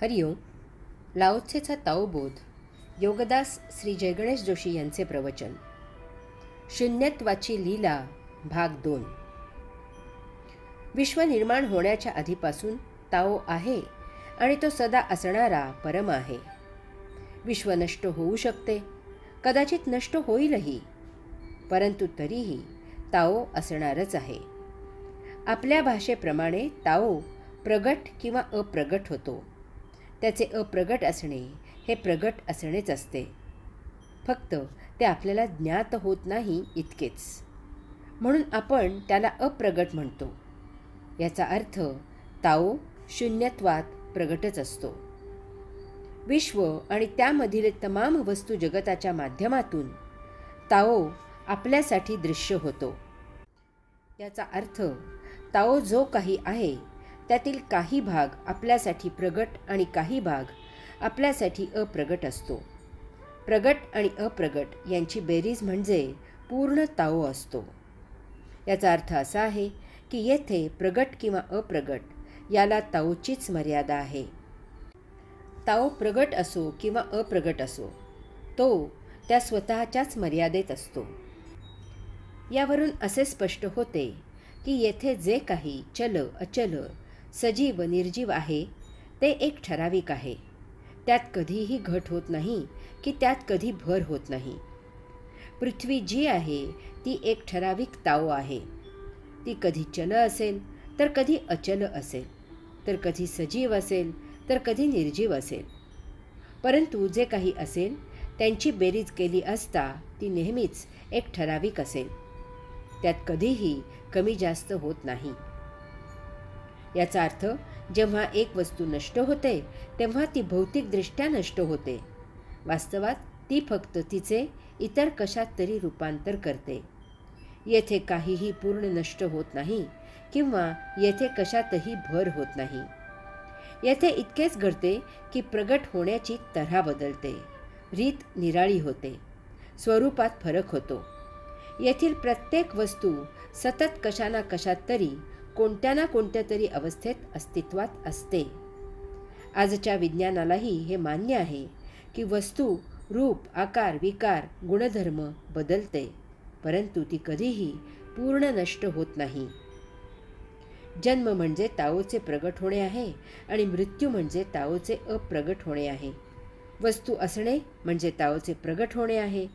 हरिओम. लाओत्सेचा ताओबोध योगदास श्री जयगणेश जोशी यांचे प्रवचन. शून्यत्वाची लीला भाग 2. विश्व निर्माण होण्याच्या आधीपासून ताओ आहे आणि तो सदा असणारा परम आहे. विश्व नष्ट होऊ शकते, कदाचित नष्ट होईलही, परंतु तरीही ताओ असणारच आहे. आपल्या भाषेप्रमाणे ताओ प्रगट किंवा अप्रगट होतो. त्याचे अप्रगट असणे हे प्रगट असणेच असते, फक्त ते आपल्याला ज्ञात होत नाही इतकेच. म्हणून आपण त्याला अप्रगट म्हणतो. याचा अर्थ ताओ शून्यत्वात प्रगटच असतो. विश्व आणि त्यामधील तमाम वस्तू जगताच्या माध्यमातून ताओ आपल्यासाठी दृश्य होतो. याचा अर्थ ताओ जो काही आहे त्यातील काही भाग आपल्यासाठी प्रगट आणि काही भाग आपल्यासाठी अप्रगट असतो. प्रगट आणि अप्रगट यांची बेरीज म्हणजे पूर्ण ताओ असतो. याचा अर्थ असा आहे की येथे प्रगट किंवा अप्रगट याला ताओचीच मर्यादा आहे. ताओ प्रगट असो किंवा अप्रगट असो, तो त्या स्वतःच्याच मर्यादेत असतो. यावरून असे स्पष्ट होते की येथे जे काही चल अचल सजीव निर्जीव आहे ते एक ठराविक आहे. त्यात कधीही घट होत नाही की त्यात कधी भर होत नाही. पृथ्वी जी आहे ती एक ठराविक ताओ आहे. ती कधी चल असेल तर कधी अचल असेल, तर कधी सजीव असेल तर कधी निर्जीव असेल. परंतु जे काही असेल त्यांची बेरीज केली असता ती नेहमीच एक ठराविक असेल. त्यात कधीही कमी जास्त होत नाही. याचा अर्थ जेव्हा एक वस्तू नष्ट होते तेव्हा ती भौतिकदृष्ट्या नष्ट होते. वास्तवात ती फक्त तिचे इतर कशात तरी रूपांतर करते. येथे काहीही पूर्ण नष्ट होत नाही किंवा येथे कशातही भर होत नाही. येथे इतकेच घडते की प्रगट होण्याची तऱ्हा बदलते, रीत निराळी होते, स्वरूपात फरक होतो. येथील प्रत्येक वस्तू सतत कशा ना कशात तरी कोणत्या ना कोणत्या तरी अवस्थेत अस्तित्वात असते. आजच्या विज्ञानालाही हे मान्य आहे की वस्तू रूप, आकार, विकार, गुणधर्म बदलते, परंतु ती कधीही पूर्ण नष्ट होत नाही. जन्म म्हणजे ताओचे प्रगट होणे आहे आणि मृत्यू म्हणजे ताओचे अप्रगट होणे आहे. वस्तू असणे म्हणजे ताओचे प्रगट होणे आहे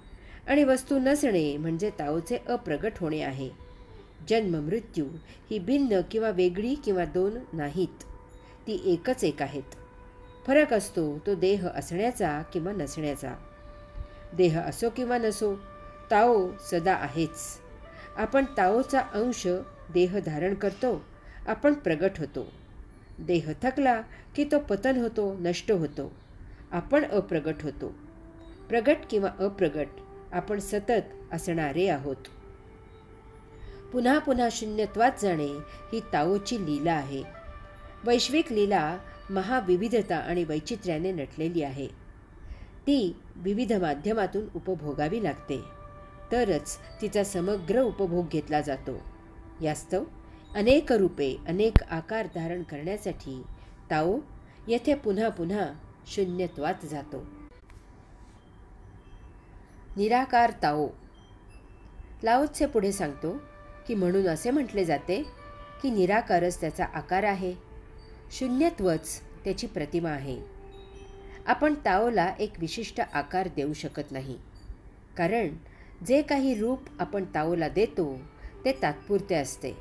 आणि वस्तू नसणे म्हणजे ताओचे अप्रगट होणे आहे. जन्म मृत्यू ही भिन्न किंवा वेगळी किंवा दोन नाहीत, ती एकच एक आहेत. फरक असतो तो देह असण्याचा किंवा नसण्याचा. देह असो किंवा नसो, ताओ सदा आहेच. आपण ताओचा अंश देह धारण करतो, आपण प्रगट होतो. देह थकला की तो पतन होतो, नष्ट होतो. आपण अप्रगट होतो. प्रगट किंवा अप्रगट आपण सतत असणारे आहोत. पुन्हा पुन्हा शून्यत्वात जाणे ही ताओची लीला आहे. वैश्विक लीला महाविविधता आणि वैचित्र्याने नटलेली आहे. ती विविध माध्यमातून उपभोगावी लागते, तरच तिचा समग्र उपभोग घेतला जातो. यास्तव अनेक रूपे, अनेक आकार धारण करण्यासाठी ताओ येथे पुन्हा पुन्हा शून्यत्वात जातो. निराकार ताओ. लाओत्से पुढे सांगतो की म्हणून असे म्हटले जाते की निराकारच त्याचा आकार आहे, शून्यत्वच त्याची प्रतिमा आहे. आपण ताओला एक विशिष्ट आकार देऊ शकत नाही, कारण जे काही रूप आपण ताओला देतो ते तात्पुरते असते.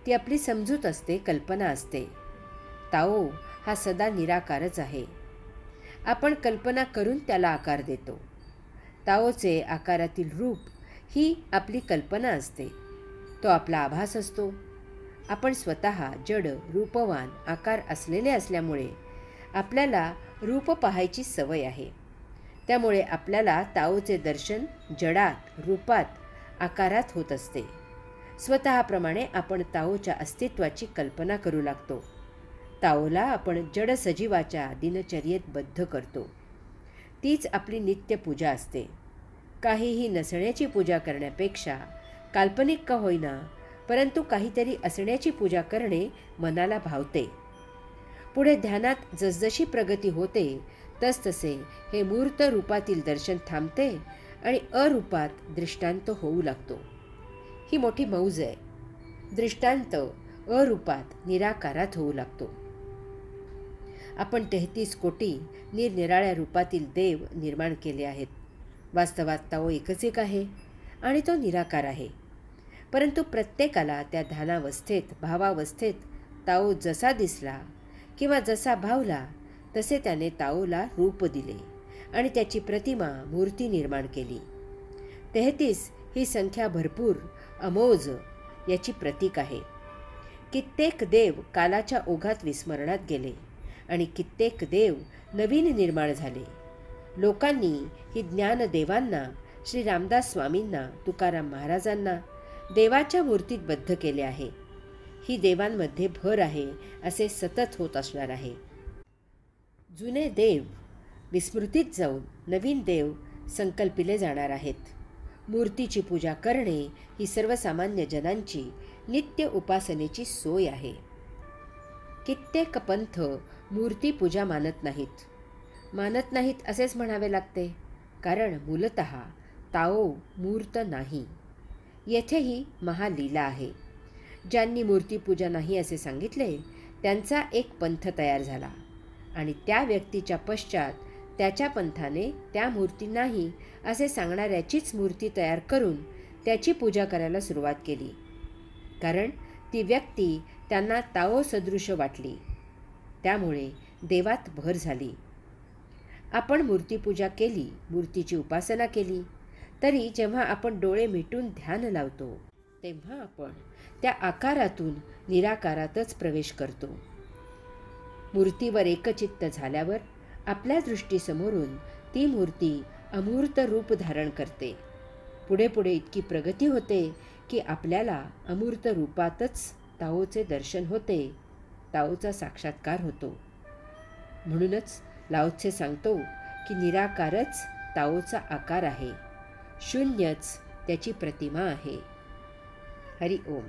ती आपली समजूत असते, कल्पना असते. ताओ हा सदा निराकारच आहे. आपण कल्पना करून त्याला आकार देतो. ताओचे आकारातील रूप ही आपली कल्पना असते, तो आपला आभास असतो. आपण स्वतः जड, रूपवान आकार असलेले असल्यामुळे आपल्याला रूप पाहायची सवय आहे. त्यामुळे आपल्याला ताओचे दर्शन जडात, रूपात, आकारात होत असते. स्वतःप्रमाणे आपण ताओच्या अस्तित्वाची कल्पना करू लागतो. ताओला आपण जड सजीवाच्या दिनचर्येत बद्ध करतो. तीच आपली नित्य पूजा असते. काहीही नसण्याची पूजा करण्यापेक्षा काल्पनिक का होईना, परंतु काहीतरी असण्याची पूजा करणे मनाला भावते. पुढे ध्यानात जसजशी प्रगती होते तसतसे हे मूर्त रूपातील दर्शन थांबते आणि अरूपात दृष्टांत होऊ लागतो. ही मोठी मौज आहे. दृष्टांत अरूपात निराकारात होऊ लागतो. आपण 33 कोटी निरनिराळ्या रूपातील देव निर्माण केले आहेत. वास्तवात ताओ एकच एक आहे आणि तो निराकार आहे. परंतु प्रत्येकाला त्या ध्यानावस्थेत भावावस्थेत ताओ जसा दिसला किंवा जसा भावला तसे त्याने ताओला रूप दिले आणि त्याची प्रतिमा मूर्ती निर्माण केली. 33 ही संख्या भरपूर अमोज याची प्रतीक आहे. कित्येक देव कालाच्या ओघात विस्मरणात गेले आणि कित्येक देव नवीन निर्माण झाले. लोकांनी ही ज्ञानदेवांना, श्री रामदास स्वामींना, तुकाराम महाराजांना देवाच्या मूर्तीत बद्ध केले आहे. ही देवांमध्ये भर आहे असे सतत होत असणार आहे. जुने देव विस्मृतीत जाऊन नवीन देव संकल्पिले जाणार आहेत. मूर्तीची पूजा करणे ही सर्वसामान्य जनांची नित्य उपासनेची सोय आहे. कित्येक पंथ मूर्तीपूजा मानत नाहीत असेच म्हणावे लागते, कारण मूलतः ताओ मूर्त नाही. येथेही महालीला आहे. ज्यांनी मूर्तीपूजा नाही असे सांगितले त्यांचा एक पंथ तयार झाला आणि त्या व्यक्तीच्या पश्चात त्याच्या पंथाने त्या मूर्ती नाही असे सांगणाऱ्याचीच मूर्ती तयार करून त्याची पूजा करायला सुरुवात केली, कारण ती व्यक्ती त्यांना ताओ सदृश वाटली. त्यामुळे देवात भर झाली. आपण मूर्तीपूजा केली, मूर्तीची उपासना केली, तरी जेव्हा आपण डोळे मिटून ध्यान लावतो तेव्हा आपण त्या आकारातून निराकारातच प्रवेश करतो. मूर्तीवर एकचित्त झाल्यावर आपल्या दृष्टीसमोरून ती मूर्ती अमूर्त रूप धारण करते. पुढे पुढे इतकी प्रगती होते की आपल्याला अमूर्त रूपातच ताओचे दर्शन होते, ताओचा साक्षात्कार होतो. म्हणूनच लाओत्से सांगतो की निराकारच ताओचा आकार आहे, शून्यच त्याची प्रतिमा आहे. हरि ओम.